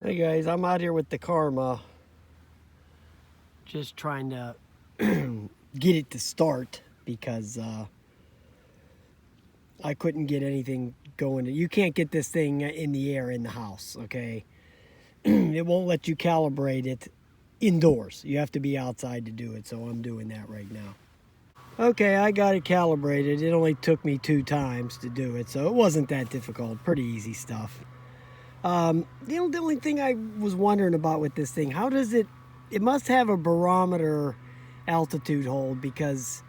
Hey guys, I'm out here with the Karma, just trying to get it to start because I couldn't get anything going. You can't get this thing in the air in the house, okay? It won't let you calibrate it indoors. You have to be outside to do it, so I'm doing that right now. Okay, I got it calibrated. It only took me 2 times to do it, so it wasn't that difficult. Pretty easy stuff. The only thing I was wondering about with this thing, how does it must have a barometer altitude hold, because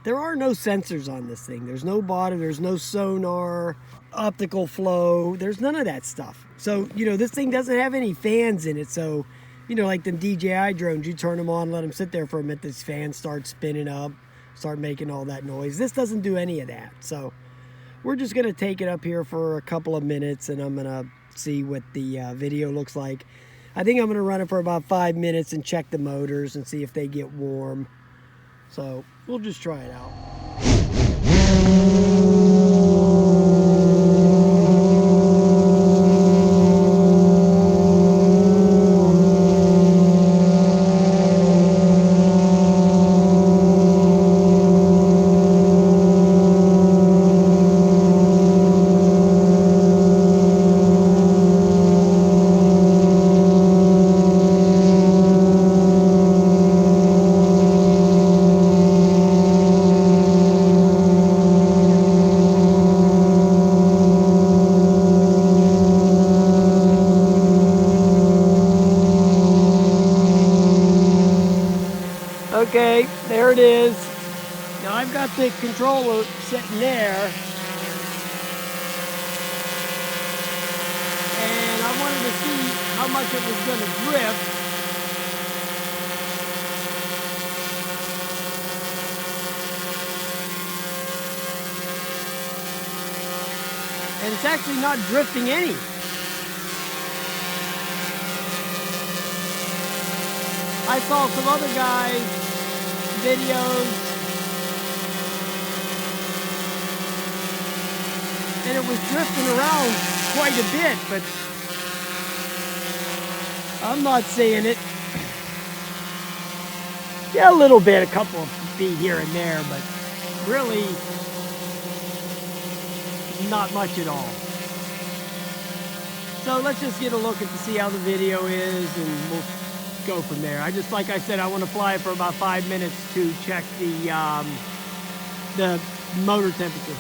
there are no sensors on this thing. There's no body, there's no sonar, optical flow, there's none of that stuff. So, this thing doesn't have any fans in it. So, like them DJI drones, you turn them on, let them sit there for a minute, this fan starts spinning up, start making all that noise. This doesn't do any of that. So we're just going to take it up here for a couple of minutes, and I'm going to see what the video looks like. I think I'm going to run it for about 5 minutes and check the motors and see if they get warm. So we'll just try it out. Okay, there it is. Now I've got the controller sitting there, and I wanted to see how much it was going to drift. And it's actually not drifting any. I saw some other guys' videos, and it was drifting around quite a bit, but I'm not seeing it. Yeah, a little bit, a couple of feet here and there, but really not much at all. So let's just get a look at to see how the video is, and we'll go from there. Like I said, I want to fly for about 5 minutes to check the motor temperature.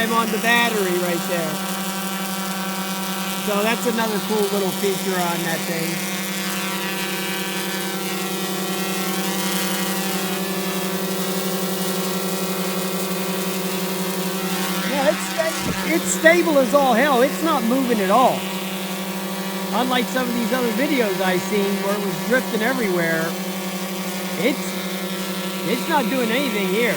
time on the battery right there. So that's another cool little feature on that thing. Yeah, it's stable as all hell. It's not moving at all. Unlike some of these other videos I've seen where it was drifting everywhere, it's not doing anything here.